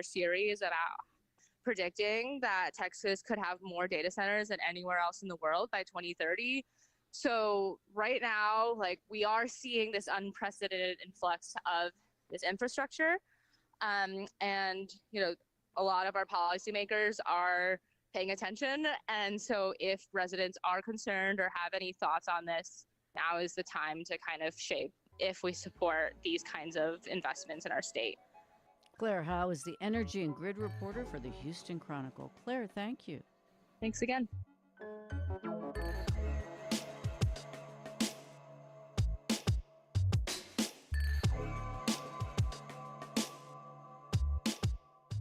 our series about predicting that Texas could have more data centers than anywhere else in the world by 2030. So right now, like, we are seeing this unprecedented influx of this infrastructure. And, a lot of our policymakers are paying attention. And so if residents are concerned or have any thoughts on this, now is the time to kind of shape if we support these kinds of investments in our state. Claire Howe is the energy and grid reporter for the Houston Chronicle. Claire, thank you. Thanks again.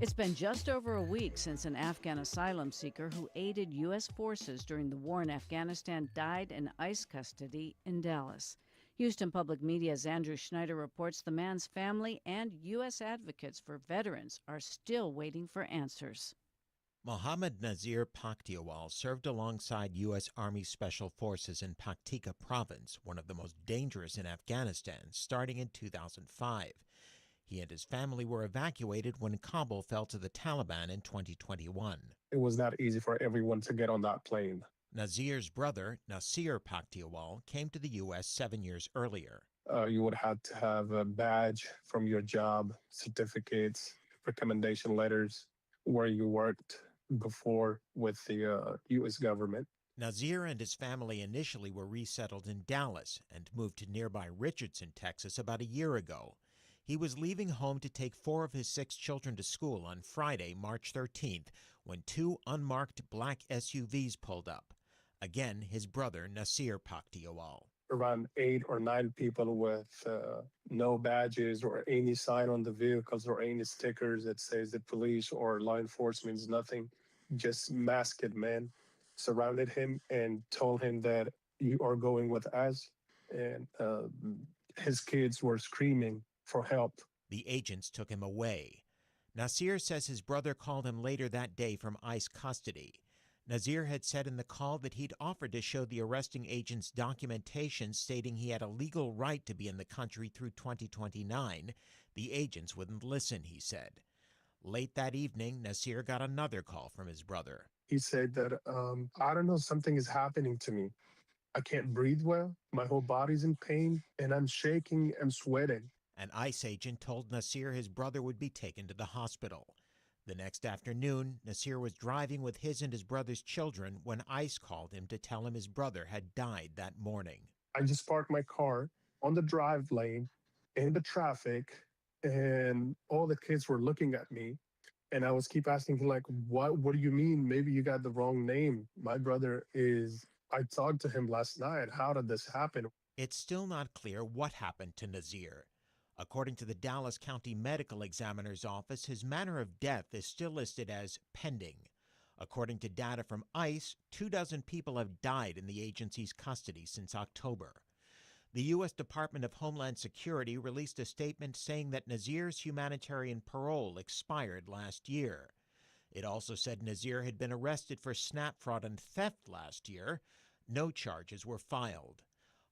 It's been just over a week since an Afghan asylum seeker who aided U.S. forces during the war in Afghanistan died in ICE custody in Dallas. Houston Public Media's Andrew Schneider reports the man's family and U.S. advocates for veterans are still waiting for answers. Mohammad Nazir Paktiawal served alongside U.S. Army Special Forces in Paktika Province, one of the most dangerous in Afghanistan, starting in 2005. He and his family were evacuated when Kabul fell to the Taliban in 2021. It was not easy for everyone to get on that plane. Nazir's brother, Nasir Paktiawal, came to the U.S. 7 years earlier. You would have to have a badge from your job, certificates, recommendation letters, where you worked before with the U.S. government. Nazir and his family initially were resettled in Dallas and moved to nearby Richardson, Texas, about a year ago. He was leaving home to take 4 of his 6 children to school on Friday, March 13th, when 2 unmarked black SUVs pulled up. Again, his brother, Nasir Paktiawal. Around 8 or 9 people with no badges or any sign on the vehicles or any stickers that says the police or law enforcement, nothing, just masked men surrounded him and told him that you are going with us. And his kids were screaming for help. The agents took him away. Nasir says his brother called him later that day from ICE custody. Nazir had said in the call that he'd offered to show the arresting agents documentation stating he had a legal right to be in the country through 2029. The agents wouldn't listen, he said. Late that evening, Nasir got another call from his brother. He said that, I don't know, something is happening to me. I can't breathe well. My whole body's in pain, and I'm shaking and sweating. An ICE agent told Nasir his brother would be taken to the hospital. The next afternoon, Nasir was driving with his and his brother's children when ICE called him to tell him his brother had died that morning. I just parked my car on the drive lane in the traffic, and all the kids were looking at me. And I was keep asking, like, what do you mean? Maybe you got the wrong name. My brother I talked to him last night. How did this happen? It's still not clear what happened to Nazir. According to the Dallas County Medical Examiner's Office, his manner of death is still listed as pending. According to data from ICE, 24 people have died in the agency's custody since October. The U.S. Department of Homeland Security released a statement saying that Nazir's humanitarian parole expired last year. It also said Nazir had been arrested for SNAP fraud and theft last year. No charges were filed.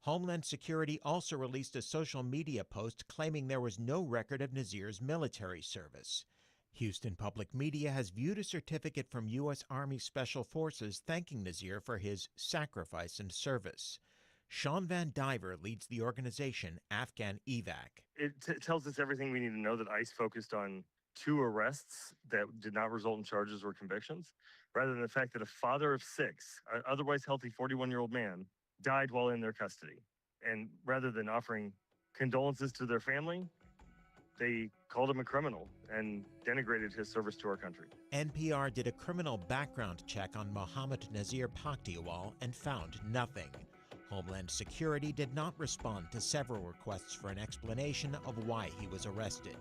Homeland Security also released a social media post claiming there was no record of Nazir's military service. Houston Public Media has viewed a certificate from U.S. Army Special Forces thanking Nazir for his sacrifice and service. Sean Van Diver leads the organization Afghan Evac. It tells us everything we need to know that ICE focused on 2 arrests that did not result in charges or convictions, rather than the fact that a father of 6, an otherwise healthy 41-year-old man, died while in their custody. And rather than offering condolences to their family, they called him a criminal and denigrated his service to our country. NPR did a criminal background check on Mohammad Nazir Paktiawal and found nothing. Homeland Security did not respond to several requests for an explanation of why he was arrested.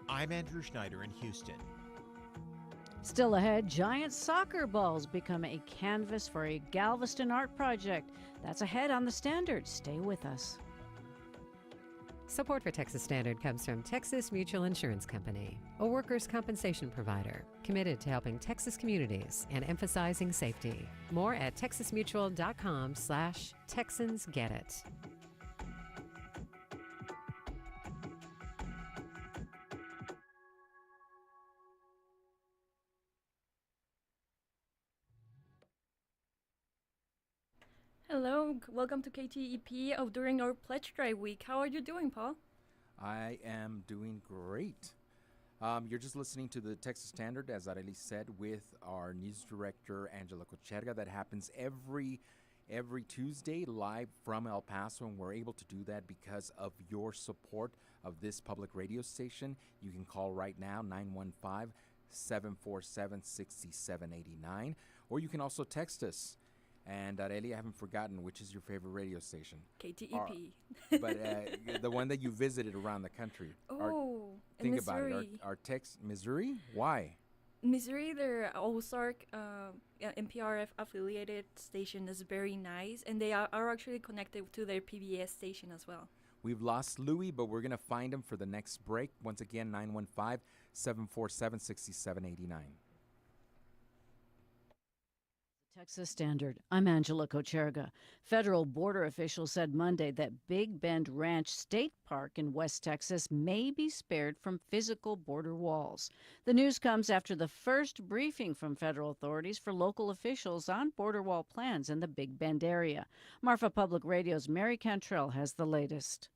I'm Andrew Schneider in Houston. Still ahead, giant soccer balls become a canvas for a Galveston art project. That's ahead on The Standard. Stay with us. Support for Texas Standard comes from Texas Mutual Insurance Company, a workers' compensation provider committed to helping Texas communities and emphasizing safety. More at texasmutual.com/TexansGetIt. Hello, welcome to KTEP during our pledge drive week. How are you doing, Paul? I am doing great. You're just listening to the Texas Standard, as Arely said, with our news director, Angela Cocherga. That happens every Tuesday live from El Paso, and we're able to do that because of your support of this public radio station. You can call right now, 915-747-6789, or you can also text us. And Arely, I haven't forgotten, which is your favorite radio station? KTEP. But the one that you visited around the country. In Think about Missouri. it. Our text, Missouri? Why? Missouri, their Ozark NPR affiliated station is very nice, and they are actually connected to their PBS station as well. We've lost Louis, but we're going to find him for the next break. Once again, 915-747-6789. Texas Standard. I'm Angela Cocherga. Federal border officials said Monday that Big Bend Ranch State Park in West Texas may be spared from physical border walls. The news comes after the first briefing from federal authorities for local officials on border wall plans in the Big Bend area. Marfa Public Radio's Mary Cantrell has the latest.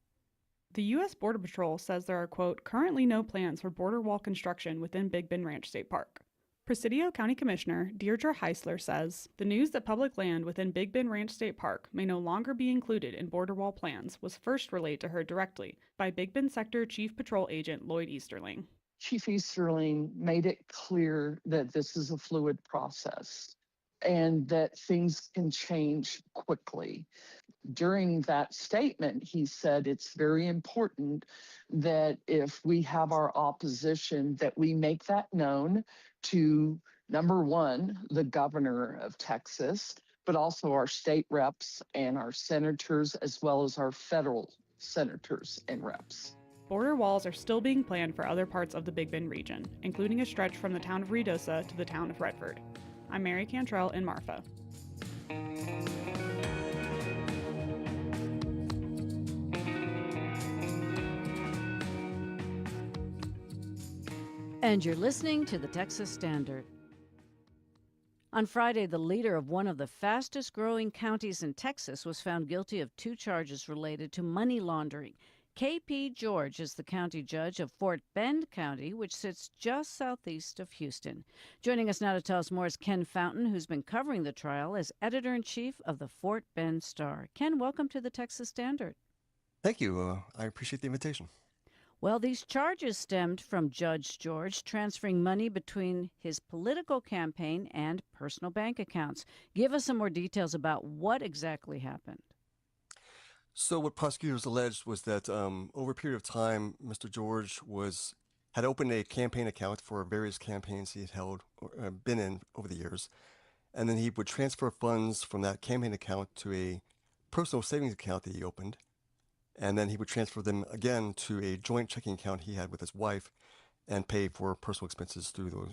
The U.S. Border Patrol says there are, quote, currently no plans for border wall construction within Big Bend Ranch State Park. Presidio County Commissioner Deirdre Heisler says the news that public land within Big Bend Ranch State Park may no longer be included in border wall plans was first relayed to her directly by Big Bend Sector Chief Patrol Agent Lloyd Easterling. Chief Easterling made it clear that this is a fluid process and that things can change quickly. During that statement, he said it's very important that if we have our opposition, that we make that known to, number one, the governor of Texas, but also our state reps and our senators, as well as our federal senators and reps. Border walls are still being planned for other parts of the Big Bend region, including a stretch from the town of Ruidoso to the town of Redford. I'm Mary Cantrell in Marfa. And you're listening to the Texas Standard. On Friday, the leader of one of the fastest growing counties in Texas was found guilty of 2 charges related to money laundering. K.P. George is the county judge of Fort Bend County, which sits just southeast of Houston. Joining us now to tell us more is Ken Fountain, who's been covering the trial as editor-in-chief of the Fort Bend Star. Ken, welcome to the Texas Standard. Thank you. I appreciate the invitation. Well, these charges stemmed from Judge George transferring money between his political campaign and personal bank accounts. Give us some more details about what exactly happened. So what prosecutors alleged was that over a period of time, Mr. George had opened a campaign account for various campaigns he had held or been in over the years, and then he would transfer funds from that campaign account to a personal savings account that he opened, and then he would transfer them again to a joint checking account he had with his wife and pay for personal expenses through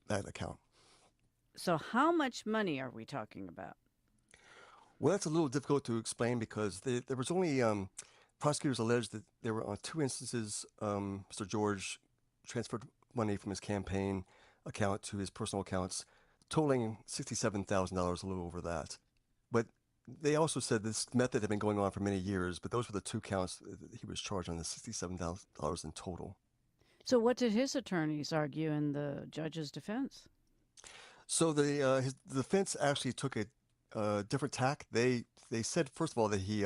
that account. So how much money are we talking about? Well, that's a little difficult to explain because there was only, prosecutors alleged that there were on 2 instances Mr. George transferred money from his campaign account to his personal accounts, totaling $67,000, a little over that. But they also said this method had been going on for many years, but those were the 2 counts that he was charged on, the $67,000 in total. So what did his attorneys argue in the judge's defense? So his defense actually took a different tack. They said, first of all, that he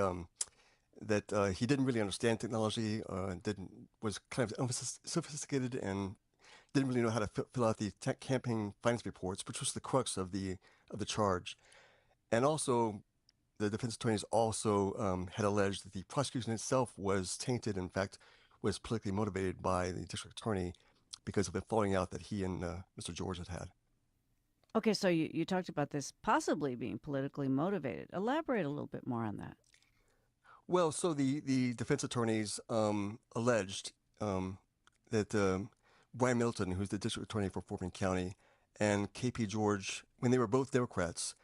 didn't really understand technology, was kind of unsophisticated and didn't really know how to fill out the campaign finance reports, which was the crux of the charge. And also, the defense attorneys also had alleged that the prosecution itself was tainted, in fact, was politically motivated by the district attorney because of the falling out that he and Mr. George had. Okay, so you talked about this possibly being politically motivated. Elaborate a little bit more on that. Well, so the defense attorneys alleged that Brian Middleton, who's the district attorney for Fort Bend County, and K.P. George, when they were both Democrats,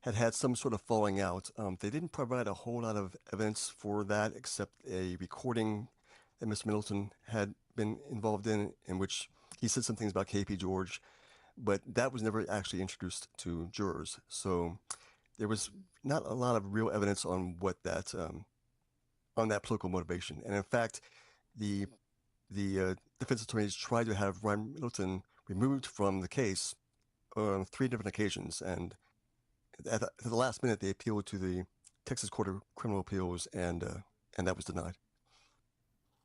had some sort of falling out. They didn't provide a whole lot of evidence for that except a recording that Mr. Middleton had been involved in which he said some things about K.P. George, but that was never actually introduced to jurors. So there was not a lot of real evidence on what that on that political motivation. And in fact, the defense attorneys tried to have Ryan Middleton removed from the case on 3 different occasions, and at the last minute, they appealed to the Texas Court of Criminal Appeals, and that was denied.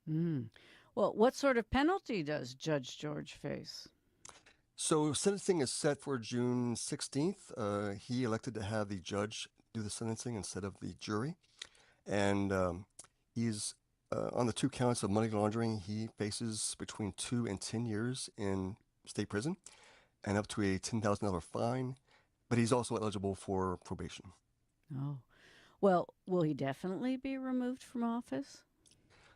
Mm. Well, what sort of penalty does Judge George face? So sentencing is set for June 16th. He elected to have the judge do the sentencing instead of the jury, and he's on the 2 counts of money laundering. He faces between 2 and 10 years in state prison, and up to a $10,000 fine. But he's also eligible for probation. Oh, well, will he definitely be removed from office?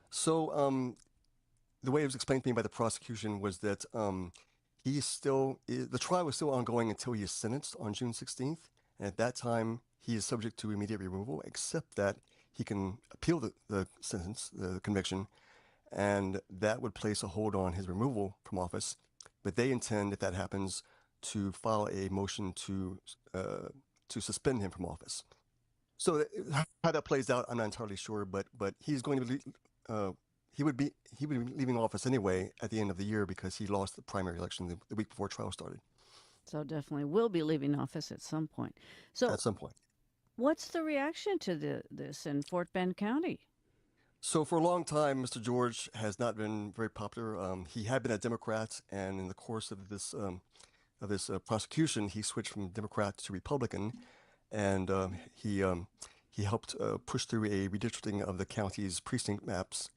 So the way it was explained to me by the prosecution was that the trial was still ongoing until he is sentenced on June 16th. And at that time, he is subject to immediate removal, except that he can appeal the sentence, the conviction, and that would place a hold on his removal from office. But they intend, if that happens, to file a motion to suspend him from office. So how that plays out, I'm not entirely sure, but he's going to be he would be leaving office anyway at the end of the year because he lost the primary election the week before trial started. So definitely will be leaving office at some point. So at some point. What's the reaction to this in Fort Bend County? So for a long time, Mr. George has not been very popular. He had been a Democrat, and in the course of this prosecution, he switched from Democrat to Republican, and he helped push through a redistricting of the county's precinct maps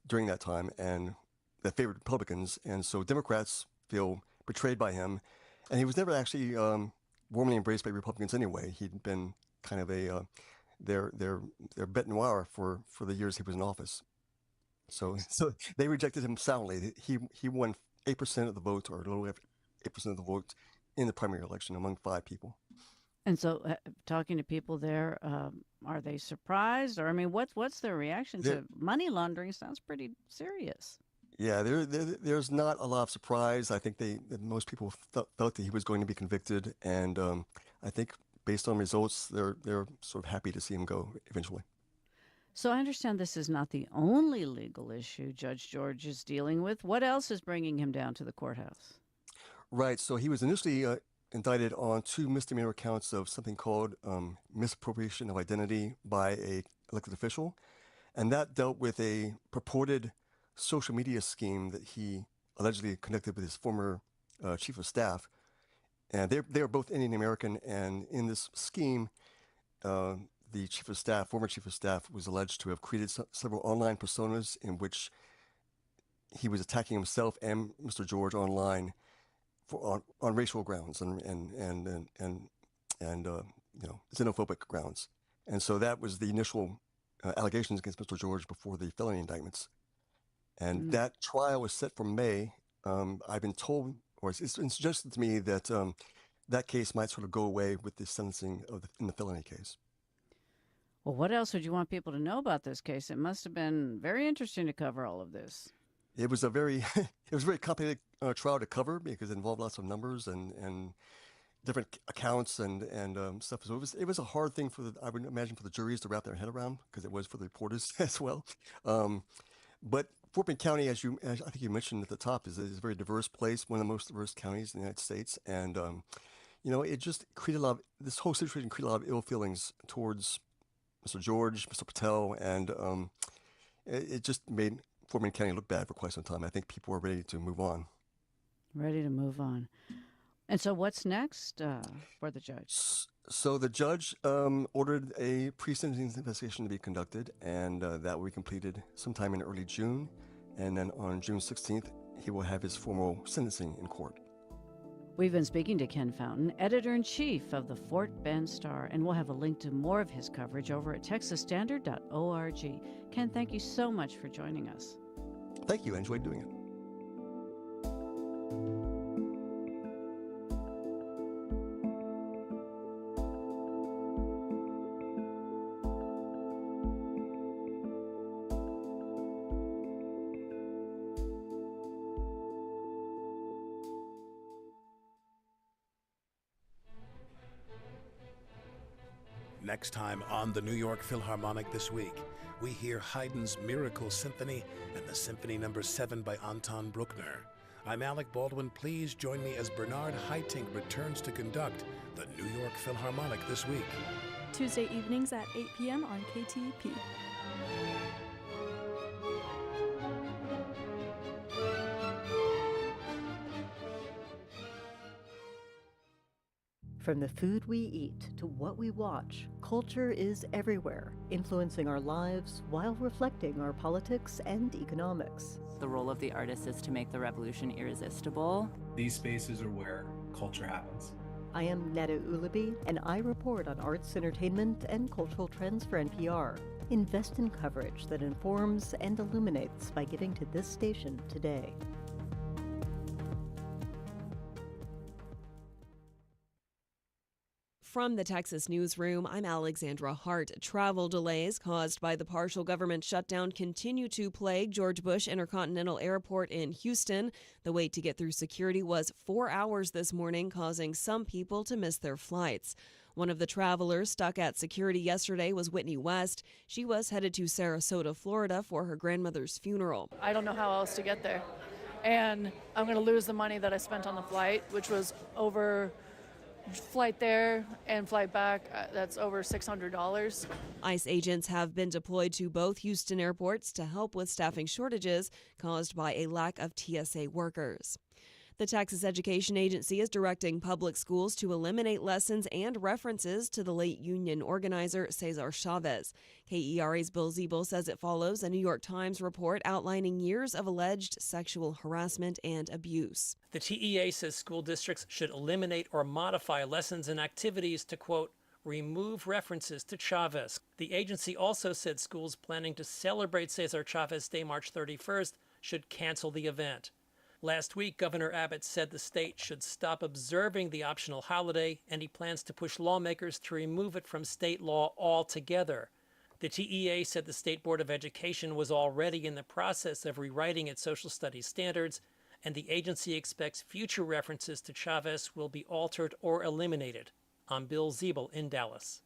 during that time, and that favored Republicans. And so Democrats feel betrayed by him, and he was never actually warmly embraced by Republicans anyway. He'd been kind of a their bête noire for the years he was in office. So they rejected him soundly. He won 8% of the vote, or a little over 8% of the vote in the primary election among 5 people. And so, talking to people there, are they surprised, or I mean, what's their reaction to money laundering? Sounds pretty serious. Yeah, there's not a lot of surprise. I think most people felt that he was going to be convicted, and I think based on results, they're sort of happy to see him go eventually. So I understand this is not the only legal issue Judge George is dealing with. What else is bringing him down to the courthouse? Right. So he was initially indicted on 2 misdemeanor counts of something called misappropriation of identity by a elected official, and that dealt with a purported social media scheme that he allegedly conducted with his former chief of staff. And they are both Indian American, and in this scheme, the former chief of staff, was alleged to have created several online personas in which he was attacking himself and Mr. George online on racial grounds and xenophobic grounds. And so that was the initial allegations against Mr. George before the felony indictments. And that trial was set for May. I've been told, or it's suggested to me that that case might sort of go away with the sentencing in the felony case. Well, what else would you want people to know about this case? It must have been very interesting to cover all of this. It was a very complicated trial to cover because it involved lots of numbers and different accounts and stuff. So it was a hard thing I would imagine, for the juries to wrap their head around, because it was for the reporters as well. But Fort Bend County, as I think you mentioned at the top, is a very diverse place, one of the most diverse counties in the United States, and it just created this whole situation created a lot of ill feelings towards Mr. George, Mr. Patel, and it just made Fort Bend County look bad for quite some time. I think people are ready to move on. Ready to move on. And so what's next for the judge? So the judge ordered a pre-sentencing investigation to be conducted, and that will be completed sometime in early June. And then on June 16th, he will have his formal sentencing in court. We've been speaking to Ken Fountain, editor-in-chief of the Fort Bend Star, and we'll have a link to more of his coverage over at texasstandard.org. Ken, thank you so much for joining us. Thank you. I enjoyed doing it. Next time on the New York Philharmonic this week, we hear Haydn's Miracle Symphony and the Symphony No. 7 by Anton Bruckner. I'm Alec Baldwin. Please join me as Bernard Haitink returns to conduct the New York Philharmonic this week. Tuesday evenings at 8 p.m. on KTEP. From the food we eat to what we watch, culture is everywhere, influencing our lives while reflecting our politics and economics. The role of the artist is to make the revolution irresistible. These spaces are where culture happens. I am Netta Ulaby, and I report on arts, entertainment, and cultural trends for NPR. Invest in coverage that informs and illuminates by giving to this station today. From the Texas Newsroom, I'm Alexandra Hart. Travel delays caused by the partial government shutdown continue to plague George Bush Intercontinental Airport in Houston. The wait to get through security was 4 hours this morning, causing some people to miss their flights. One of the travelers stuck at security yesterday was Whitney West. She was headed to Sarasota, Florida for her grandmother's funeral. I don't know how else to get there. And I'm going to lose the money that I spent on the flight, which was over flight there and flight back. That's over $600. ICE agents have been deployed to both Houston airports to help with staffing shortages caused by a lack of TSA workers. The Texas Education Agency is directing public schools to eliminate lessons and references to the late union organizer Cesar Chavez. KERA's Bill Ziebel says it follows a New York Times report outlining years of alleged sexual harassment and abuse. The TEA says school districts should eliminate or modify lessons and activities to, quote, remove references to Chavez. The agency also said schools planning to celebrate Cesar Chavez Day March 31st should cancel the event. Last week, Governor Abbott said the state should stop observing the optional holiday, and he plans to push lawmakers to remove it from state law altogether. The TEA said the State Board of Education was already in the process of rewriting its social studies standards, and the agency expects future references to Chavez will be altered or eliminated. I'm Bill Ziebel in Dallas.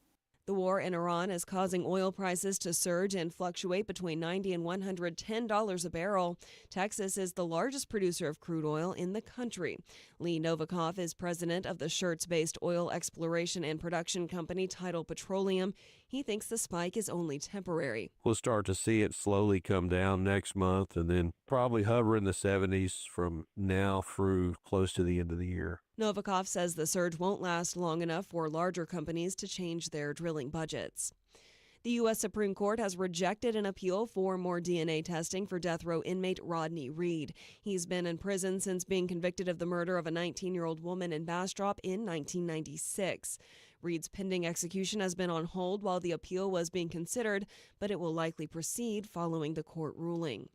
The war in Iran is causing oil prices to surge and fluctuate between $90 and $110 a barrel. Texas is the largest producer of crude oil in the country. Lee Novikov is president of the Schertz-based oil exploration and production company Tidal Petroleum. He thinks the spike is only temporary. We'll start to see it slowly come down next month and then probably hover in the 70s from now through close to the end of the year. Novikov says the surge won't last long enough for larger companies to change their drilling budgets. The U.S. Supreme Court has rejected an appeal for more DNA testing for death row inmate Rodney Reed. He's been in prison since being convicted of the murder of a 19-year-old woman in Bastrop in 1996. Reed's pending execution has been on hold while the appeal was being considered, but it will likely proceed following the court ruling.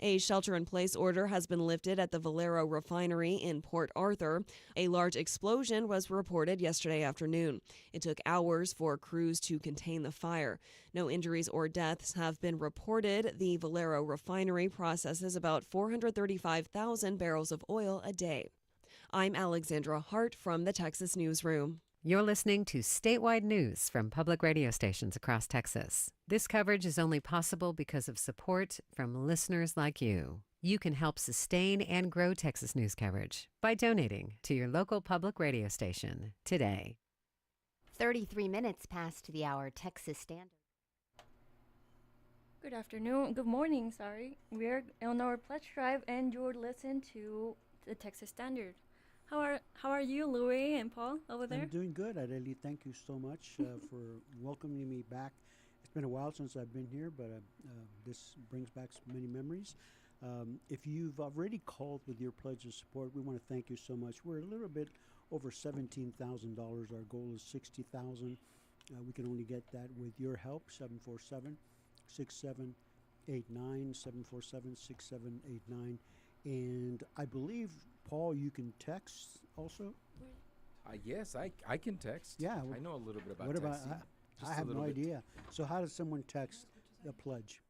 A shelter-in-place order has been lifted at the Valero refinery in Port Arthur. A large explosion was reported yesterday afternoon. It took hours for crews to contain the fire. No injuries or deaths have been reported. The Valero refinery processes about 435,000 barrels of oil a day. I'm Alexandra Hart from the Texas Newsroom. You're listening to statewide news from public radio stations across Texas. This coverage is only possible because of support from listeners like you. You can help sustain and grow Texas news coverage by donating to your local public radio station today. 33 minutes past the hour, Texas Standard. Good afternoon. Good morning, sorry. We're on our pledge drive and you're listening to the Texas Standard. How are you, Louis and Paul, over there? I'm doing good. I really thank you so much for welcoming me back. It's been a while since I've been here, but this brings back many memories. If you've already called with your pledge of support, we want to thank you so much. We're a little bit over $17,000. Our goal is $60,000. We can only get that with your help. 747-6789, 747-6789. And I believe, Paul, you can text also? Yes, I can text. Yeah. I know a little bit about what texting. About, I have no idea. So how does someone text a pledge?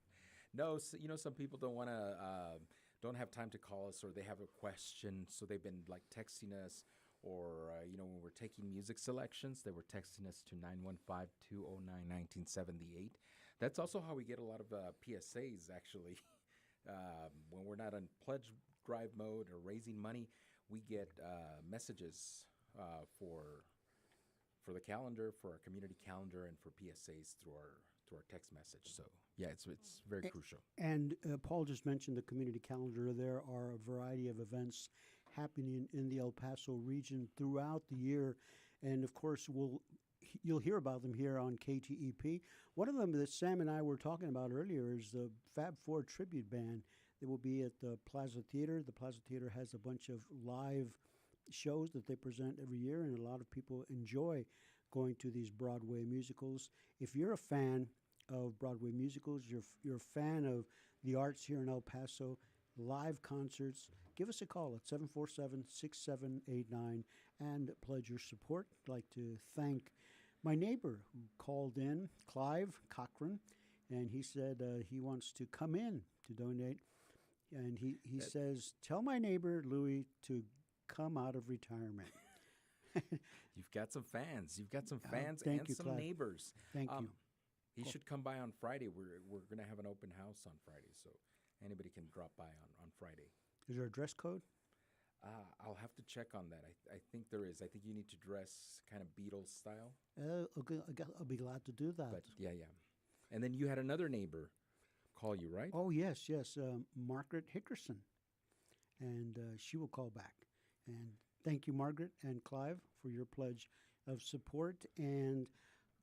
No, so, some people don't have time to call us, or they have a question, so they've been like texting us when we're taking music selections, they were texting us to 915-209-1978. That's also how we get a lot of PSAs, actually. When we're not on pledge drive mode or raising money, we get messages for the calendar, for our community calendar, and for PSAs through our text message. So yeah, it's very crucial. And Paul just mentioned the community calendar. There are a variety of events happening in the El Paso region throughout the year, and of course you'll hear about them here on KTEP. One of them that Sam and I were talking about earlier is the Fab Four tribute band. They will be at the Plaza Theater. The Plaza Theater has a bunch of live shows that they present every year, and a lot of people enjoy going to these Broadway musicals. If you're a fan of Broadway musicals, you're a fan of the arts here in El Paso, live concerts, give us a call at 747-6789 and pledge your support. I'd like to thank my neighbor who called in, Clive Cochran, and he said he wants to come in to donate. And he says, tell my neighbor, Louis, to come out of retirement. You've got some fans. You've got some fans thank and you, some Clive. neighbors. Thank you. He should come by on Friday. We're going to have an open house on Friday, so anybody can drop by on Friday. Is there a dress code? I'll have to check on that. I think there is. I think you need to dress kind of Beatles style. Okay, I'll be glad to do that. But yeah. And then you had another neighbor call you, right? Oh, yes, Margaret Hickerson. And she will call back. And thank you, Margaret and Clive, for your pledge of support. And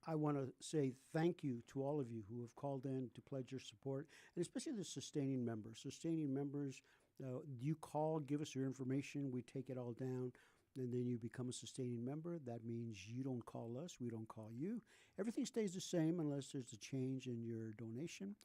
I want to say thank you to all of you who have called in to pledge your support, and especially the sustaining members. Sustaining members, you call, give us your information, we take it all down, and then you become a sustaining member. That means you don't call us, we don't call you. Everything stays the same unless there's a change in your donation,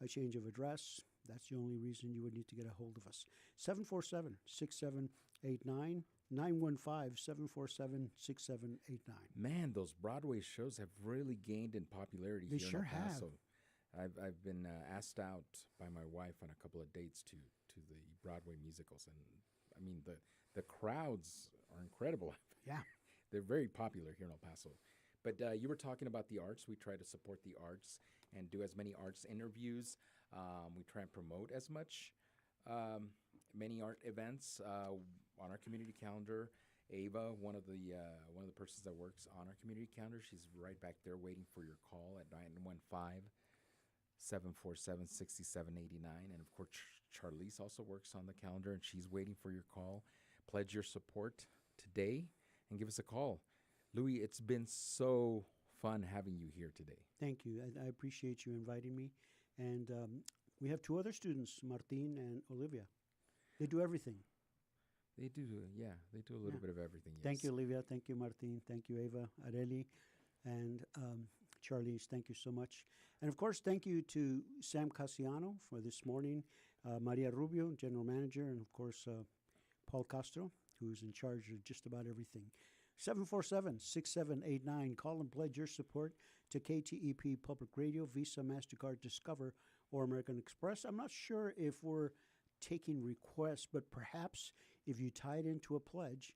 a change of address. That's the only reason you would need to get a hold of us. 747-6789. 915-747-6789. Man, those Broadway shows have really gained in popularity They here sure in El Paso. have. I've been asked out by my wife on a couple of dates to the Broadway musicals, and I mean the crowds are incredible. Yeah, they're very popular here in El Paso. But you were talking about the arts. We try to support the arts and do as many arts interviews. We try and promote as much. Many art events on our community calendar. Ava, one of the persons that works on our community calendar, she's right back there waiting for your call at 915-747-6789. And of course, Charlize also works on the calendar, and she's waiting for your call. Pledge your support today and give us a call. Louis, it's been so fun having you here today. Thank you. I appreciate you inviting me. And we have two other students, Martin and Olivia. They do everything. They do, yeah. They do a little bit of everything, yes. Thank you, Olivia. Thank you, Martin. Thank you, Ava, Areli, and Charlize. Thank you so much. And, of course, thank you to Sam Casiano for this morning, Maria Rubio, General Manager, and, of course, Paul Castro, who's in charge of just about everything. 747-6789. Call and pledge your support to KTEP Public Radio, Visa, MasterCard, Discover, or American Express. I'm not sure if we're taking requests, but perhaps if you tie it into a pledge,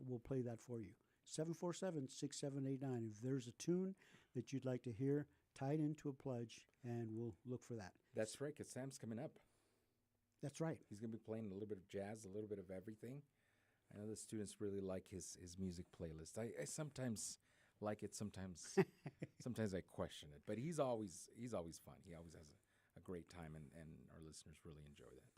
we'll play that for you. 747-6789. If there's a tune that you'd like to hear, tie it into a pledge, and we'll look for that. That's right, because Sam's coming up. That's right. He's going to be playing a little bit of jazz, a little bit of everything. I know the students really like his music playlist. I sometimes like it, sometimes sometimes I question it. But he's always fun. He always has a great time, and our listeners really enjoy that.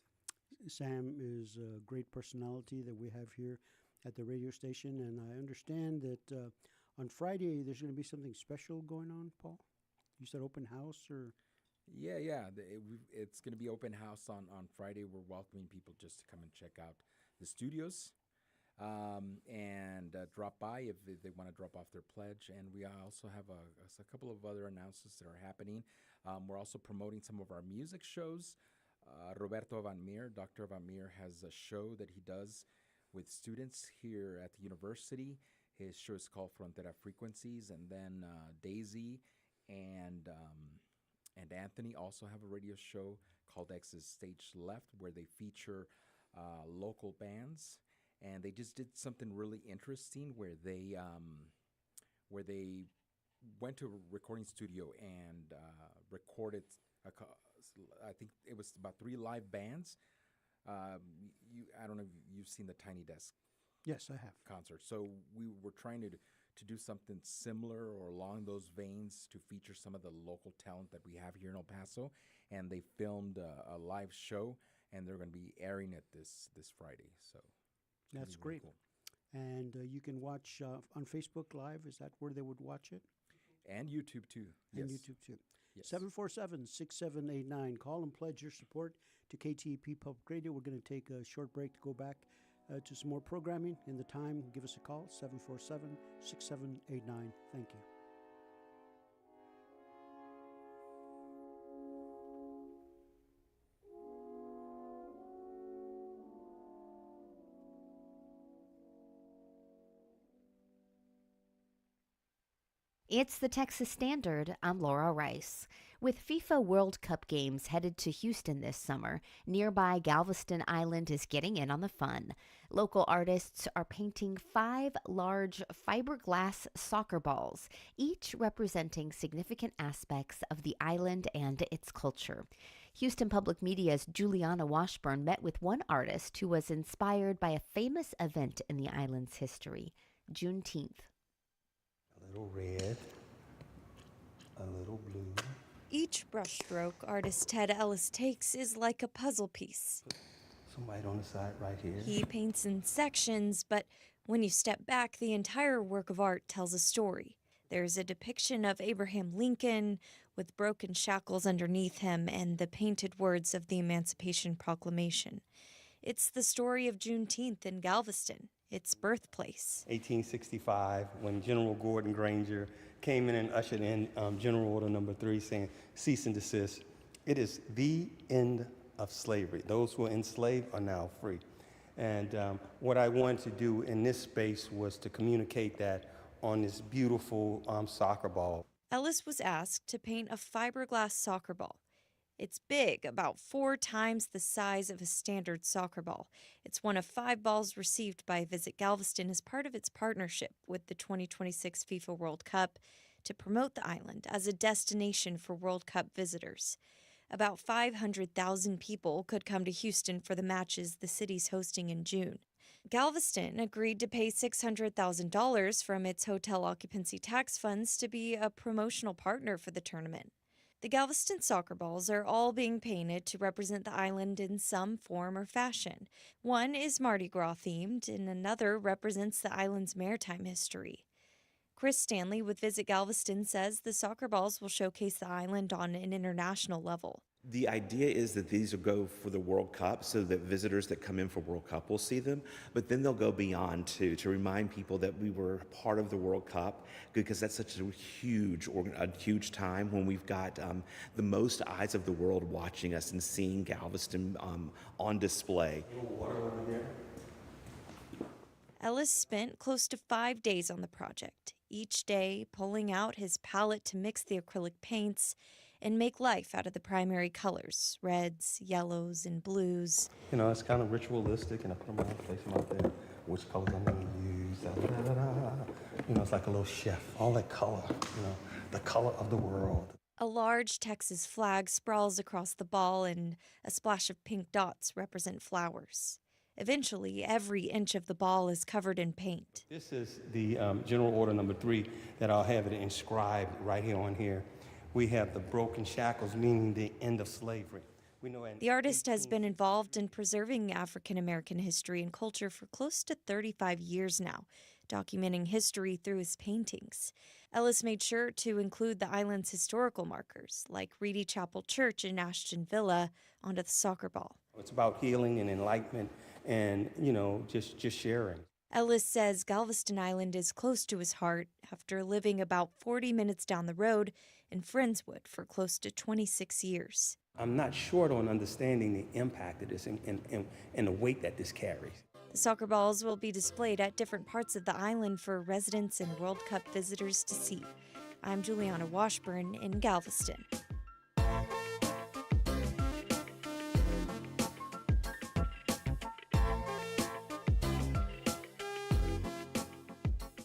Sam is a great personality that we have here at the radio station, and I understand that on Friday there's going to be something special going on, Paul? You said open house or? Yeah. It's going to be open house on Friday. We're welcoming people just to come and check out the studios and drop by if they want to drop off their pledge. And we also have a couple of other announcements that are happening. We're also promoting some of our music shows. Roberto Van Meer, Dr. Van Meer, has a show that he does with students here at the university. His show is called Frontera Frequencies, and then Daisy and Anthony also have a radio show called X's Stage Left, where they feature local bands. and they just did something really interesting where they went to a recording studio and recorded I think it was about 3 live bands. I don't know if you've seen the Tiny Desk Yes, I have. concert. So we were trying to do something similar or along those veins to feature some of the local talent that we have here in El Paso. And they filmed a live show, and they're going to be airing it this Friday. So it's gonna That's be really great. cool. And you can watch on Facebook Live. Is that where they would watch it? And YouTube too. And Yes. YouTube too. Yes. 747-6789. Call and pledge your support to KTEP Public Radio. We're going to take a short break to go back to some more programming. In the time, give us a call, 747-6789. Thank you. It's the Texas Standard. I'm Laura Rice. With FIFA World Cup games headed to Houston this summer, nearby Galveston Island is getting in on the fun. Local artists are painting 5 large fiberglass soccer balls, each representing significant aspects of the island and its culture. Houston Public Media's Juliana Washburn met with one artist who was inspired by a famous event in the island's history, Juneteenth. A little red, a little blue. Each brushstroke artist Ted Ellis takes is like a puzzle piece. Some white on the side right here. He paints in sections, but when you step back, the entire work of art tells a story. There's a depiction of Abraham Lincoln with broken shackles underneath him and the painted words of the Emancipation Proclamation. It's the story of Juneteenth in Galveston, its birthplace. 1865, when General Gordon Granger came in and ushered in General Order Number 3 saying, cease and desist. It is the end of slavery. Those who are enslaved are now free. And what I wanted to do in this space was to communicate that on this beautiful soccer ball. Ellis was asked to paint a fiberglass soccer ball. It's big, about 4 times the size of a standard soccer ball. It's one of 5 balls received by Visit Galveston as part of its partnership with the 2026 FIFA World Cup to promote the island as a destination for World Cup visitors. About 500,000 people could come to Houston for the matches the city's hosting in June. Galveston agreed to pay $600,000 from its hotel occupancy tax funds to be a promotional partner for the tournament. The Galveston soccer balls are all being painted to represent the island in some form or fashion. One is Mardi Gras themed, and another represents the island's maritime history. Chris Stanley with Visit Galveston says the soccer balls will showcase the island on an international level. The idea is that these will go for the World Cup so that visitors that come in for World Cup will see them, but then they'll go beyond to remind people that we were part of the World Cup, because that's such a huge time when we've got the most eyes of the world watching us and seeing Galveston on display. Water over there. Ellis spent close to 5 days on the project, each day pulling out his palette to mix the acrylic paints and make life out of the primary colors, reds, yellows, and blues. You know, it's kind of ritualistic, and I put them out, place them out there. Which colors I'm going to use, You know, it's like a little chef. All that color, you know, the color of the world. A large Texas flag sprawls across the ball, and a splash of pink dots represent flowers. Eventually, every inch of the ball is covered in paint. This is the General Order Number 3 that I'll have it inscribed right here on here. We have the broken shackles, meaning the end of slavery. The artist has been involved in preserving African American history and culture for close to 35 years now, documenting history through his paintings. Ellis made sure to include the island's historical markers, like Reedy Chapel Church and Ashton Villa, onto the soccer ball. It's about healing and enlightenment and, you know, just sharing. Ellis says Galveston Island is close to his heart after living about 40 minutes down the road in Friendswood for close to 26 years. I'm not short on understanding the impact of this and the weight that this carries. The soccer balls will be displayed at different parts of the island for residents and World Cup visitors to see. I'm Juliana Washburn in Galveston.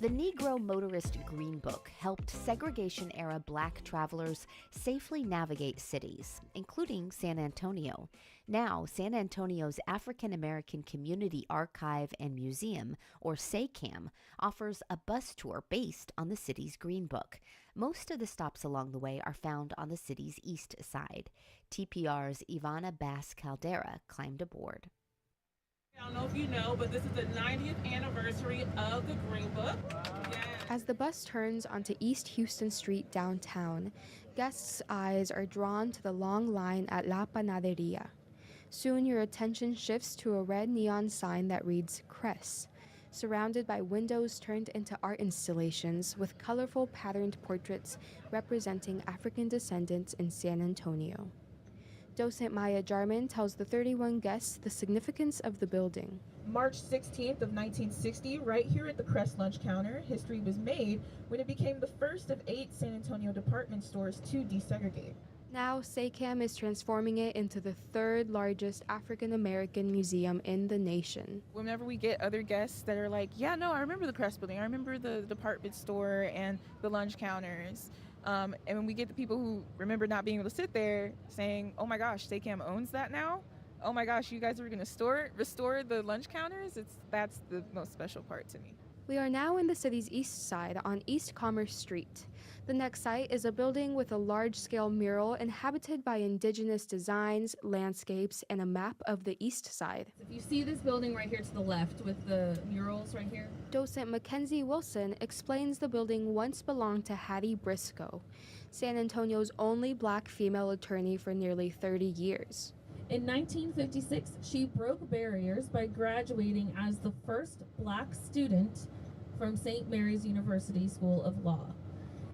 The Negro Motorist Green Book helped segregation-era black travelers safely navigate cities, including San Antonio. Now, San Antonio's African American Community Archive and Museum, or SACAM, offers a bus tour based on the city's Green Book. Most of the stops along the way are found on the city's east side. TPR's Ivana Bass Caldera climbed aboard. I don't know if you know, but this is the 90th anniversary of the Green Book. As the bus turns onto East Houston Street downtown, guests' eyes are drawn to the long line at La Panaderia. Soon your attention shifts to a red neon sign that reads Cress, surrounded by windows turned into art installations with colorful patterned portraits representing African descendants in San Antonio. Docent Maya Jarman tells the 31 guests the significance of the building. March 16th of 1960, right here at the Crest Lunch Counter, history was made when it became the first of 8 San Antonio department stores to desegregate. Now, SACAM is transforming it into the 3rd largest African American museum in the nation. Whenever we get other guests that are like, yeah, no, I remember the Crest building, I remember the department store and the lunch counters. And when we get the people who remember not being able to sit there saying, oh my gosh, SACAM owns that now? Oh my gosh, you guys are going to restore the lunch counters? That's the most special part to me. We are now in the city's east side on East Commerce Street. The next site is a building with a large-scale mural inhabited by indigenous designs, landscapes, and a map of the east side. If you see this building right here to the left with the murals right here. Docent Mackenzie Wilson explains the building once belonged to Hattie Briscoe, San Antonio's only black female attorney for nearly 30 years. In 1956, she broke barriers by graduating as the first black student from St. Mary's University School of Law.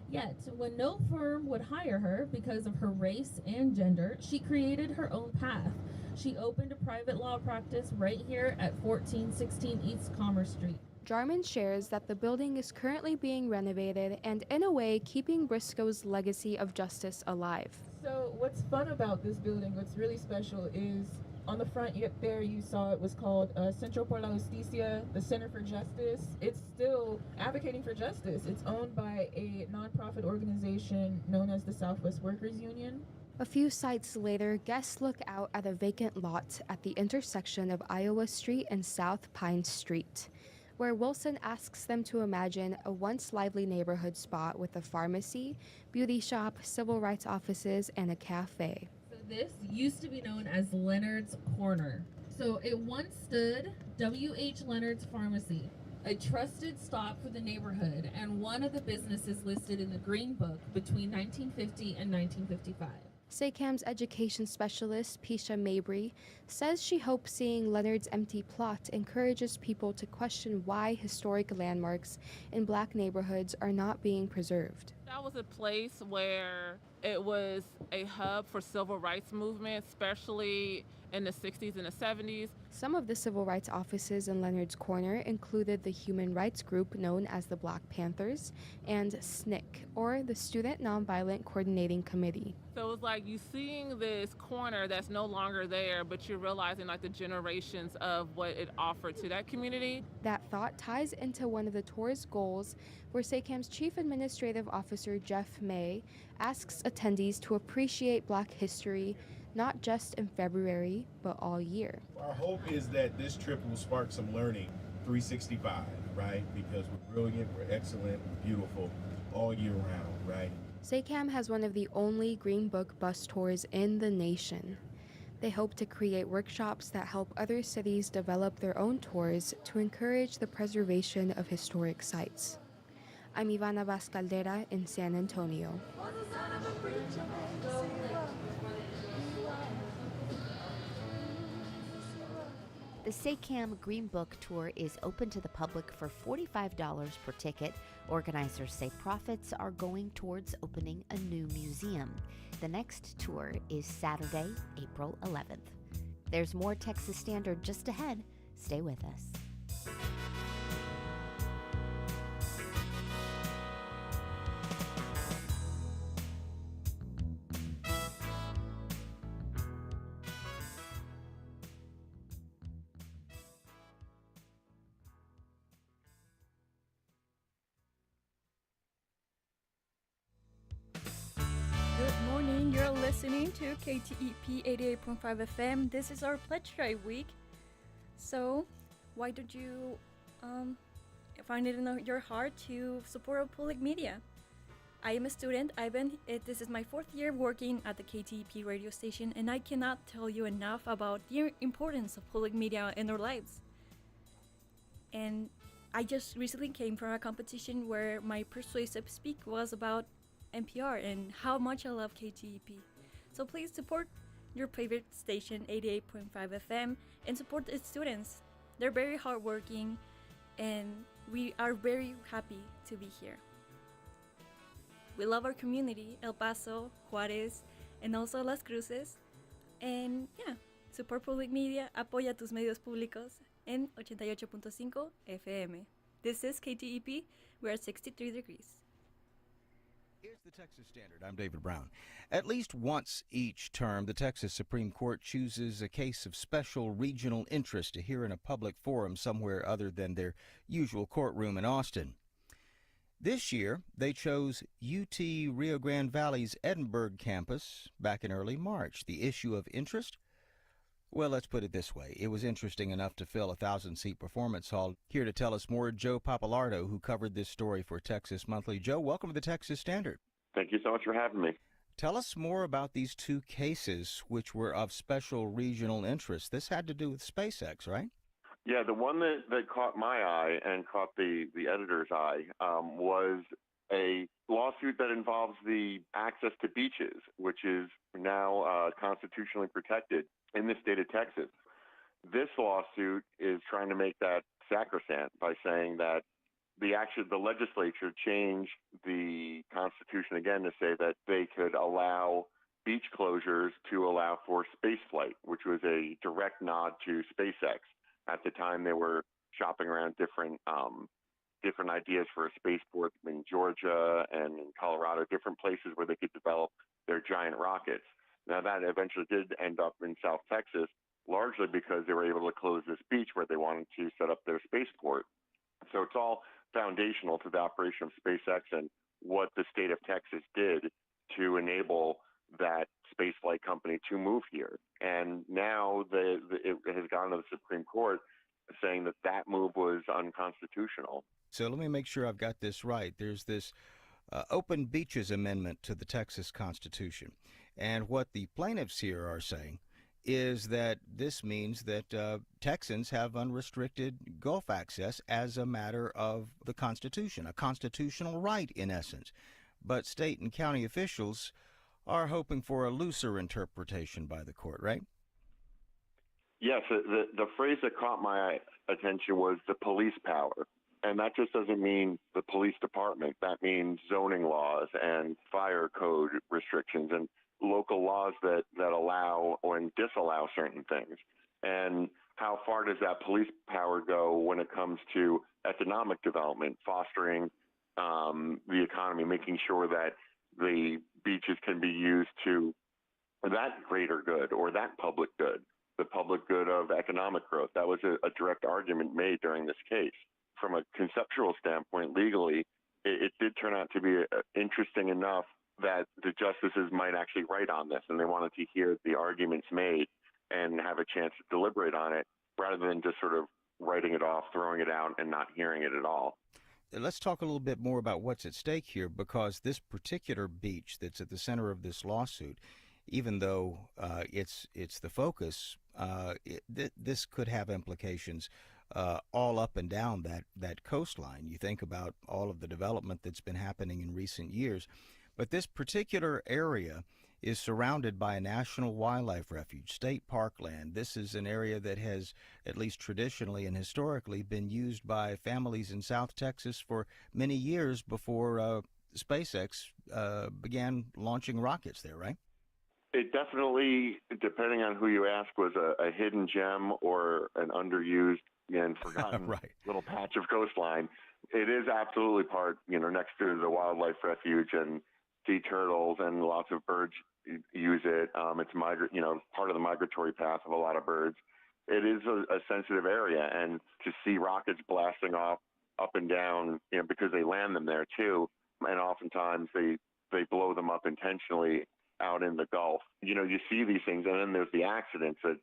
Yet, when no firm would hire her because of her race and gender, she created her own path. She opened a private law practice right here at 1416 East Commerce Street. Jarman shares that the building is currently being renovated and, in a way, keeping Briscoe's legacy of justice alive. So what's fun about this building, what's really special is on the front there you saw it was called Centro por la Justicia, the Center for Justice. It's still advocating for justice. It's owned by a nonprofit organization known as the Southwest Workers Union. A few sites later, guests look out at a vacant lot at the intersection of Iowa Street and South Pine Street, where Wilson asks them to imagine a once lively neighborhood spot with a pharmacy, beauty shop, civil rights offices, and a cafe. So this used to be known as Leonard's Corner. So it once stood W.H. Leonard's Pharmacy, a trusted stop for the neighborhood and one of the businesses listed in the Green Book between 1950 and 1955. SACAM's education specialist, Pisha Mabry, says she hopes seeing Leonard's empty plot encourages people to question why historic landmarks in black neighborhoods are not being preserved. That was a place where it was a hub for civil rights movement, especially in the 60s and the 70s. Some of the civil rights offices in Leonard's Corner included the human rights group known as the Black Panthers and SNCC, or the Student Nonviolent Coordinating Committee. So it's like you seeing this corner that's no longer there, but you're realizing like the generations of what it offered to that community. That thought ties into one of the tour's goals, where SACAM's Chief Administrative Officer Jeff May asks attendees to appreciate Black history not just in February, but all year. Our hope is that this trip will spark some learning 365, right? Because we're brilliant, we're excellent, we're beautiful all year round, right? SACAM has one of the only Green Book bus tours in the nation. They hope to create workshops that help other cities develop their own tours to encourage the preservation of historic sites. I'm Ivana Vaz Caldera in San Antonio. The SACAM Green Book Tour is open to the public for $45 per ticket. Organizers say profits are going towards opening a new museum. The next tour is Saturday, April 11th. There's more Texas Standard just ahead. Stay with us. morning. You're listening to KTEP 88.5 FM. This is our pledge drive week. So, why don't you find it in your heart to support our public media? I am a student. This is my 4th year working at the KTEP radio station, and I cannot tell you enough about the importance of public media in our lives. And I just recently came from a competition where my persuasive speak was about NPR and how much I love KTEP. So please support your favorite station, 88.5 FM, and support its students. They're very hardworking, and we are very happy to be here. We love our community, El Paso, Juárez, and also Las Cruces. And yeah, support public media, apoya tus medios públicos en 88.5 FM. This is KTEP. We're at 63 degrees. Here's the Texas Standard. I'm David Brown. At least once each term, the Texas Supreme Court chooses a case of special regional interest to hear in a public forum somewhere other than their usual courtroom in Austin. This year, they chose UT Rio Grande Valley's Edinburgh campus back in early March. The issue of interest? Well, let's put it this way. It was interesting enough to fill a 1,000-seat performance hall. Here to tell us more, Joe Papalardo, who covered this story for Texas Monthly. Joe, welcome to the Texas Standard. Thank you so much for having me. Tell us more about these two cases which were of special regional interest. This had to do with SpaceX, right? Yeah, the one that caught my eye and caught the editor's eye was a lawsuit that involves the access to beaches, which is now constitutionally protected in the state of Texas. This lawsuit is trying to make that sacrosanct by saying that the legislature changed the Constitution again to say that they could allow beach closures to allow for space flight, which was a direct nod to SpaceX. At the time, they were shopping around different ideas for a spaceport in Georgia and in Colorado, different places where they could develop their giant rockets. Now, that eventually did end up in South Texas, largely because they were able to close this beach where they wanted to set up their spaceport. So it's all foundational to the operation of SpaceX and what the state of Texas did to enable that spaceflight company to move here. And now it has gone to the Supreme Court saying that move was unconstitutional. So let me make sure I've got this right. There's this Open Beaches Amendment to the Texas Constitution. And what the plaintiffs here are saying is that this means that Texans have unrestricted Gulf access as a matter of the Constitution, a constitutional right in essence. But state and county officials are hoping for a looser interpretation by the court, right? Yes, the phrase that caught my attention was the police power. And that just doesn't mean the police department. That means zoning laws and fire code restrictions and local laws that allow or disallow certain things. And how far does that police power go when it comes to economic development, fostering the economy, making sure that the beaches can be used to that greater good or that public good, the public good of economic growth? That was a direct argument made during this case. From a conceptual standpoint, legally, it did turn out to be interesting enough that the justices might actually write on this, and they wanted to hear the arguments made and have a chance to deliberate on it rather than just sort of writing it off, throwing it out, and not hearing it at all. Let's talk a little bit more about what's at stake here, because this particular beach that's at the center of this lawsuit, even though it's the focus, this could have implications all up and down that coastline. You think about all of the development that's been happening in recent years. But this particular area is surrounded by a national wildlife refuge, state parkland. This is an area that has, at least traditionally and historically, been used by families in South Texas for many years before SpaceX began launching rockets there, right? It definitely, depending on who you ask, was a hidden gem or an underused and forgotten little patch of coastline. It is absolutely part, next to the wildlife refuge, and sea turtles and lots of birds use it. It's part of the migratory path of a lot of birds. It is a sensitive area, and to see rockets blasting off up and down, because they land them there too, and oftentimes they blow them up intentionally out in the Gulf. You see these things, and then there's the accidents that,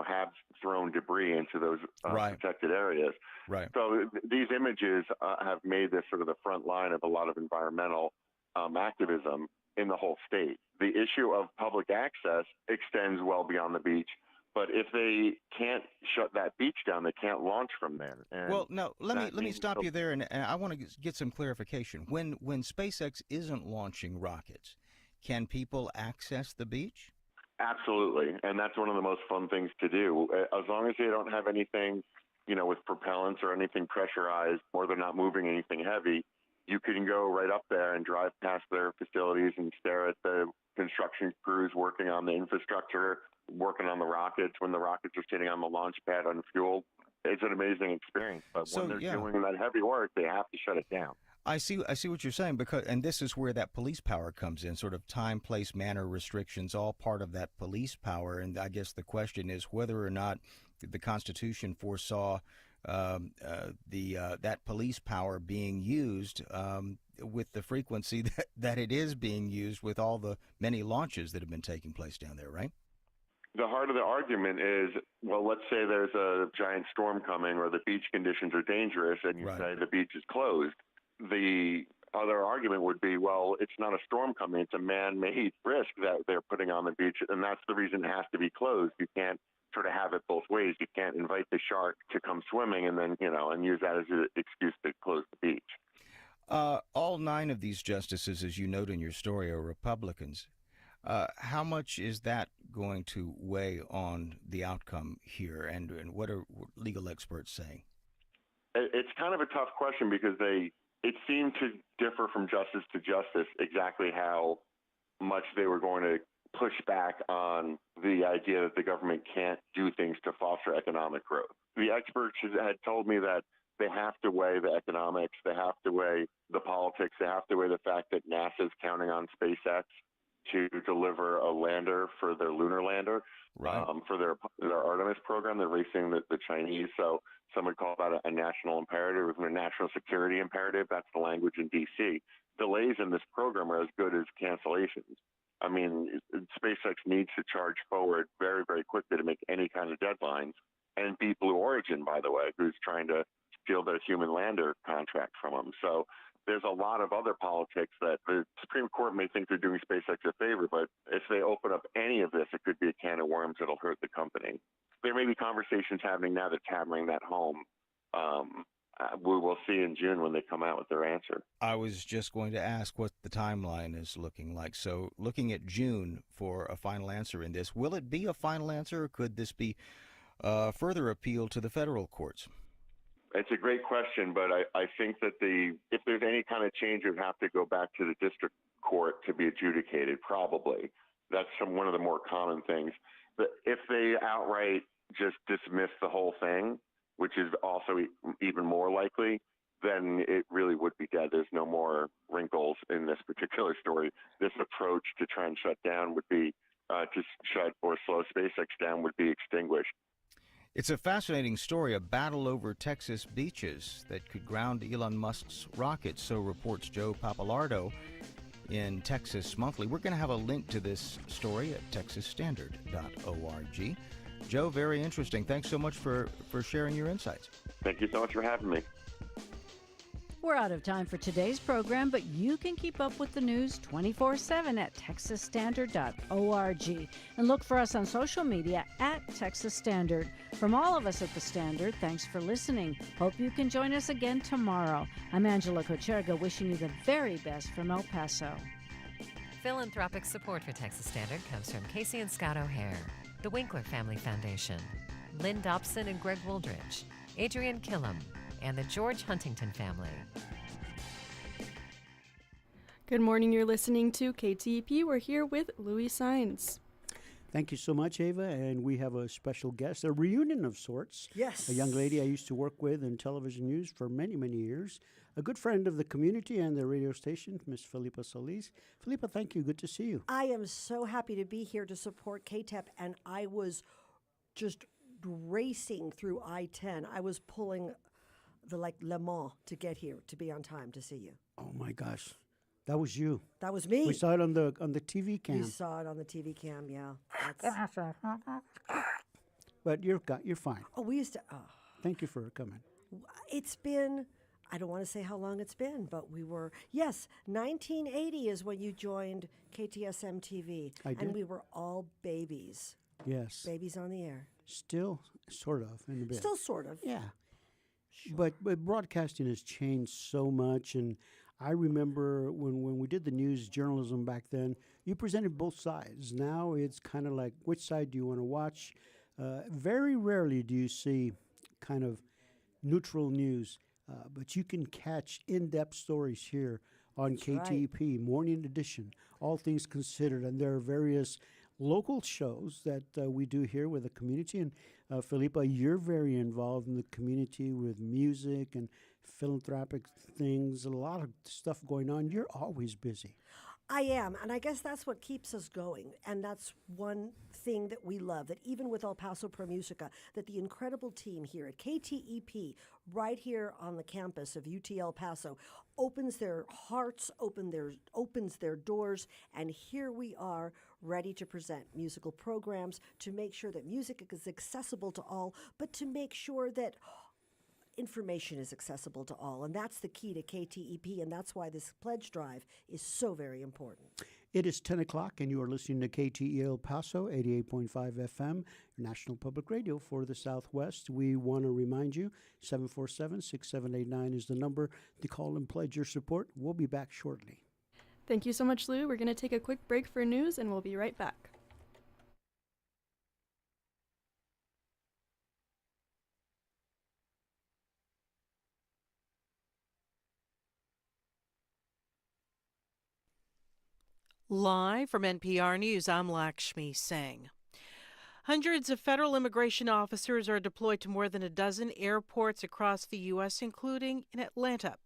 have thrown debris into those protected areas. Right. So these images have made this sort of the front line of a lot of environmental activism in the whole state. The issue of public access extends well beyond the beach, but if they can't shut that beach down, they can't launch from there. And well, no, let me stop you there, and I want to get some clarification. When SpaceX isn't launching rockets, can people access the beach? Absolutely, and that's one of the most fun things to do. As long as they don't have anything, with propellants or anything pressurized, or they're not moving anything heavy, you can go right up there and drive past their facilities and stare at the construction crews working on the infrastructure, working on the rockets when the rockets are sitting on the launch pad unfueled. It's an amazing experience, but when they're doing that heavy work, they have to shut it down. I see what you're saying, and this is where that police power comes in, sort of time, place, manner restrictions, all part of that police power. And I guess the question is whether or not the Constitution foresaw that police power being used with the frequency that it is being used with all the many launches that have been taking place down there, right? The heart of the argument is, well, let's say there's a giant storm coming or the beach conditions are dangerous and you say the beach is closed. The other argument would be, well, it's not a storm coming, it's a man-made risk that they're putting on the beach, and that's the reason it has to be closed. You can't sort of have it both ways. You can't invite the shark to come swimming and then, and use that as an excuse to close the beach. All 9 of these justices, as you note in your story, are Republicans. How much is that going to weigh on the outcome here, and what are legal experts saying? It's kind of a tough question because it seemed to differ from justice to justice exactly how much they were going to push back on the idea that the government can't do things to foster economic growth. The experts had told me that they have to weigh the economics, they have to weigh the politics, they have to weigh the fact that NASA's counting on SpaceX to deliver a lander for their lunar lander, for their Artemis program. They're racing the Chinese. So some would call that a national imperative, a national security imperative. That's the language in D.C. Delays in this program are as good as cancellations. I mean, SpaceX needs to charge forward very, very quickly to make any kind of deadlines and beat Blue Origin, by the way, who's trying to steal their human lander contract from them. So there's a lot of other politics that the Supreme Court may think they're doing SpaceX a favor, but if they open up any of this, it could be a can of worms that'll hurt the company. There may be conversations happening now that's hammering that home. We will see in June when they come out with their answer. I was just going to ask what the timeline is looking like. So looking at June for a final answer in this, will it be a final answer, or could this be further appeal to the federal courts? It's a great question, but I think that if there's any kind of change, it would have to go back to the district court to be adjudicated, probably. That's one of the more common things. But if they outright just dismiss the whole thing, which is also even more likely, then it really would be dead. There's no more wrinkles in this particular story. This approach to try and shut down would be, to shut or slow SpaceX down would be extinguished. It's a fascinating story, a battle over Texas beaches that could ground Elon Musk's rocket, so reports Joe Papalardo in Texas Monthly. We're going to have a link to this story at texasstandard.org. Joe, very interesting. Thanks so much for sharing your insights. Thank you so much for having me. We're out of time for today's program, but you can keep up with the news 24/7 at texasstandard.org. And look for us on social media at Texas Standard. From all of us at the Standard, thanks for listening. Hope you can join us again tomorrow. I'm Angela Kocherga, wishing you the very best from El Paso. Philanthropic support for Texas Standard comes from Casey and Scott O'Hare, the Winkler Family Foundation, Lynn Dobson and Greg Wooldridge, Adrian Killam, and the George Huntington family. Good morning, you're listening to KTEP. We're here with Louis Sines. Thank you so much, Ava, and we have a special guest, a reunion of sorts. Yes. A young lady I used to work with in television news for many, many years. A good friend of the community and the radio station, Miss Felipa Solis. Felipa, thank you. Good to see you. I am so happy to be here to support KTEP, and I was just racing through I-10. I was pulling the Le Mans to get here, to be on time to see you. Oh, my gosh. That was you. That was me. We saw it on the TV cam. You saw it on the TV cam, yeah. That's... But you're fine. Oh, we used to. Oh. Thank you for coming. It's been, I don't want to say how long it's been, but we were, yes, 1980 is when you joined KTSM TV. I did. And we were all babies. Yes. Babies on the air. Still, sort of, in a bit. Still sort of. Yeah. Sure. But broadcasting has changed so much, and I remember when we did the news journalism back then, you presented both sides. Now it's kind of like, which side do you want to watch? Very rarely do you see kind of neutral news, but you can catch in-depth stories here on KTEP, Morning Edition, All Things Considered, and there are various local shows that we do here with the community. And Felipa, you're very involved in the community with music and philanthropic things, a lot of stuff going on. You're always busy. I am, and I guess that's what keeps us going, and that's one thing that we love, that even with El Paso Pro Musica, that the incredible team here at KTEP, right here on the campus of UT El Paso, opens their hearts, opens their doors, and here we are ready to present musical programs, to make sure that music is accessible to all, but to make sure that information is accessible to all. And that's the key to KTEP, and that's why this pledge drive is so very important. It is 10 o'clock, and you are listening to KTE El Paso, 88.5 FM, National Public Radio for the Southwest. We want to remind you, 747-6789 is the number to call and pledge your support. We'll be back shortly. Thank you so much, Lou. We're going to take a quick break for news, and we'll be right back. Live from NPR News, I'm Lakshmi Singh. Hundreds of federal immigration officers are deployed to more than a dozen airports across the U.S., including in Atlanta.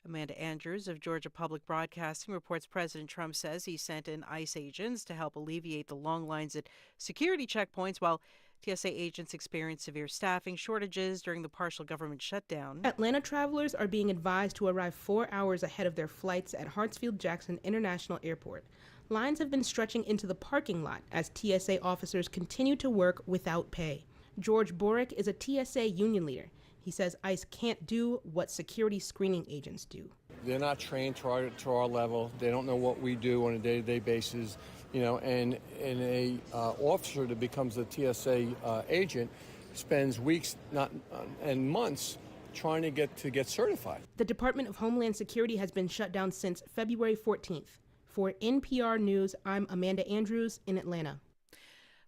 Amanda Andrews of Georgia Public Broadcasting reports President Trump says he sent in ICE agents to help alleviate the long lines at security checkpoints while TSA agents experienced severe staffing shortages during the partial government shutdown. Atlanta travelers are being advised to arrive 4 hours ahead of their flights at Hartsfield-Jackson International Airport. Lines have been stretching into the parking lot as TSA officers continue to work without pay. George Borick is a TSA union leader. He says ICE can't do what security screening agents do. They're not trained to our level. They don't know what we do on a day-to-day basis. And a officer that becomes a TSA agent spends weeks and months trying to get certified. The Department of Homeland Security has been shut down since February 14th. For NPR News, I'm Amanda Andrews in Atlanta.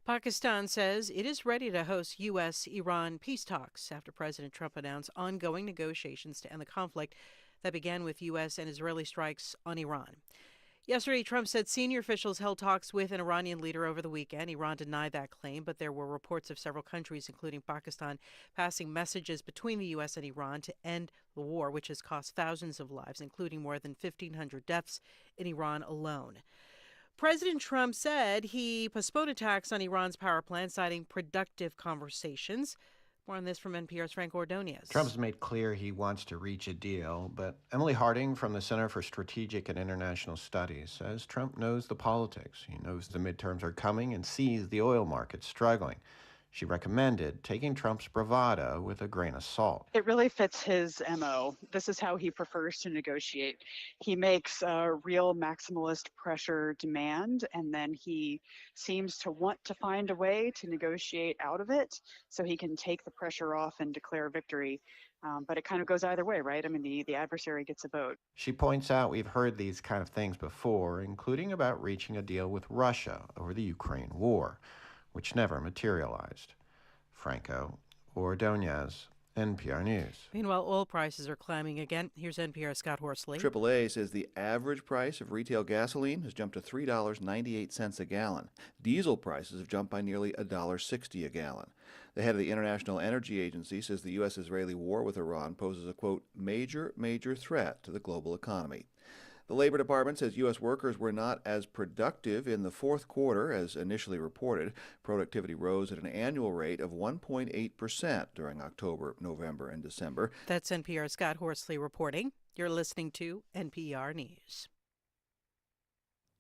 Pakistan says it is ready to host U.S.-Iran peace talks after President Trump announced ongoing negotiations to end the conflict that began with U.S. and Israeli strikes on Iran. Yesterday, Trump said senior officials held talks with an Iranian leader over the weekend. Iran denied that claim, but there were reports of several countries, including Pakistan, passing messages between the U.S. and Iran to end the war, which has cost thousands of lives, including more than 1,500 deaths in Iran alone. President Trump said he postponed attacks on Iran's power plant, citing productive conversations. More on this from NPR's Frank Ordonez. Trump's made clear he wants to reach a deal, but Emily Harding from the Center for Strategic and International Studies says Trump knows the politics. He knows the midterms are coming and sees the oil market struggling. She recommended taking Trump's bravado with a grain of salt. It really fits his MO. This is how he prefers to negotiate. He makes a real maximalist pressure demand, and then he seems to want to find a way to negotiate out of it so he can take the pressure off and declare victory. But it kind of goes either way, right? I mean, the adversary gets a vote. She points out we've heard these kind of things before, including about reaching a deal with Russia over the Ukraine war, which never materialized. Franco Ordonez, NPR News. Meanwhile, oil prices are climbing again. Here's NPR's Scott Horsley. AAA says the average price of retail gasoline has jumped to $3.98 a gallon. Diesel prices have jumped by nearly $1.60 a gallon. The head of the International Energy Agency says the U.S.-Israeli war with Iran poses a, quote, major threat to the global economy. The Labor Department says U.S. workers were not as productive in the fourth quarter as initially reported. Productivity rose at an annual rate of 1.8% during October, November, and December. That's NPR's Scott Horsley reporting. You're listening to NPR News.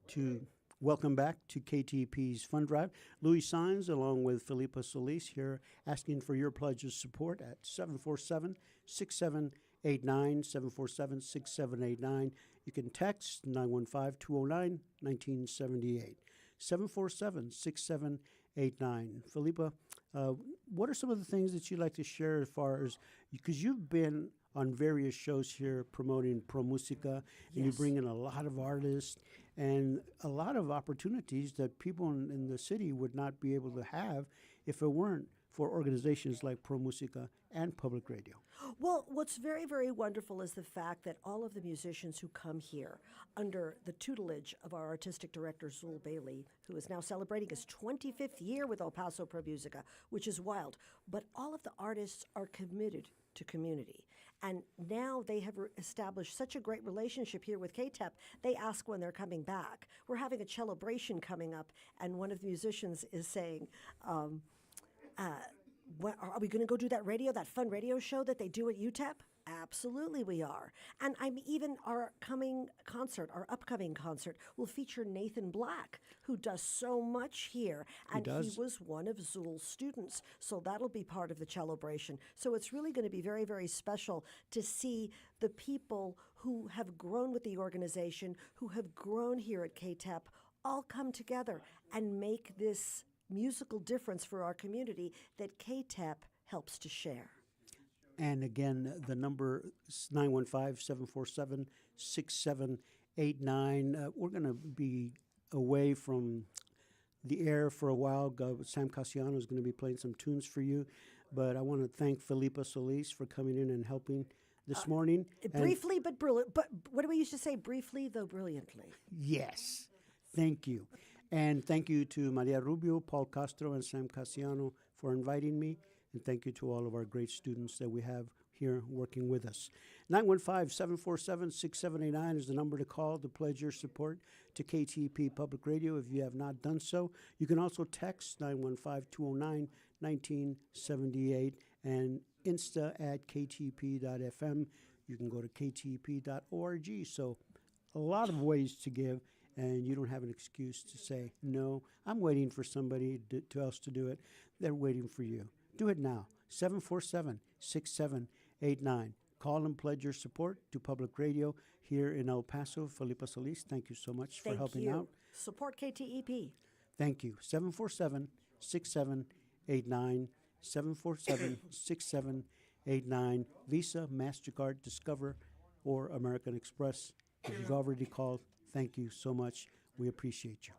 to welcome back to KTEP's Fund Drive. Louis Sines, along with Felipa Solis, here asking for your pledge of support at 747-6789, 747-6789. You can text 915-209-1978, 747-6789. Felipa, what are some of the things that you'd like to share as far as, because you've been on various shows here promoting Pro Musica, and you bring in a lot of artists and a lot of opportunities that people in the city would not be able to have if it weren't for organizations like Pro Musica and public radio. Well, what's very, very wonderful is the fact that all of the musicians who come here under the tutelage of our artistic director, Zul Bailey, who is now celebrating his 25th year with El Paso Pro Musica, which is wild, but all of the artists are committed to community. And now they have established such a great relationship here with KTEP, they ask when they're coming back. We're having a celebration coming up, and one of the musicians is saying, are we going to go do that fun radio show that they do at UTEP? Absolutely we are. And our upcoming concert will feature Nathan Black, who does so much here. And he was one of Zul's students. So that'll be part of the celebration. So it's really going to be very, very special to see the people who have grown with the organization, who have grown here at KTEP, all come together and make this musical difference for our community that KTEP helps to share. And again, the number is 915-747-6789. We're going to be away from the air for a while. Sam Cassiano is going to be playing some tunes for you. But I want to thank Felipa Solis for coming in and helping this morning. Briefly but brilliant. But what do we used to say? Briefly, though brilliantly. Yes. Thank you. And thank you to Maria Rubio, Paul Castro, and Sam Cassiano for inviting me. And thank you to all of our great students that we have here working with us. 915-747-6789 is the number to call to pledge your support to KTEP Public Radio if you have not done so. You can also text 915-209-1978 and Insta at ktep.fm. You can go to ktep.org. So a lot of ways to give, and you don't have an excuse to say, no, I'm waiting for somebody else to do it. They're waiting for you. Do it now, 747-6789. Call and pledge your support to public radio here in El Paso. Felipa Solis, thank you so much for helping out. Support KTEP. Thank you. 747-6789, 747-6789. Visa, MasterCard, Discover, or American Express. If you've already called, thank you so much. We appreciate you.